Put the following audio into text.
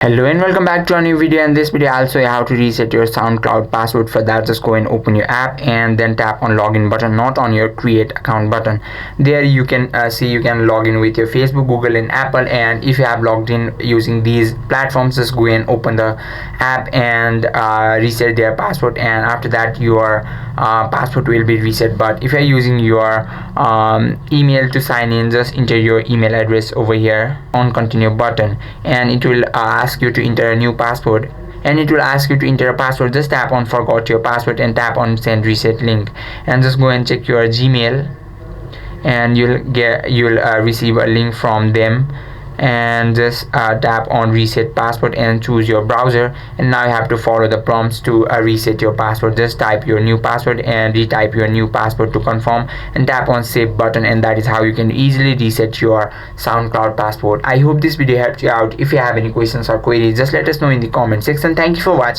Hello and welcome back to a new video. In this video I'll show you how to reset your SoundCloud password. For that, just go and open your app and then tap on login button, not on your create account button. There you can see you can log in with your Facebook, Google and Apple, and if you have logged in using these platforms, just go and open the app and reset their password, and after that your password will be reset. But if you're using your email to sign in, just enter your email address over here on continue button, and it will ask you to enter a new password, and it will ask you to enter a password. Just tap on forgot your password and tap on send reset link, and just go and check your Gmail, and you'll receive a link from them, and just tap on reset password and choose your browser. And now you have to follow the prompts to reset your password. Just type your new password and retype your new password to confirm, and tap on save button, and that is how you can easily reset your SoundCloud password. I hope this video helped you out. If you have any questions or queries, just let us know in the comment section. Thank you for watching.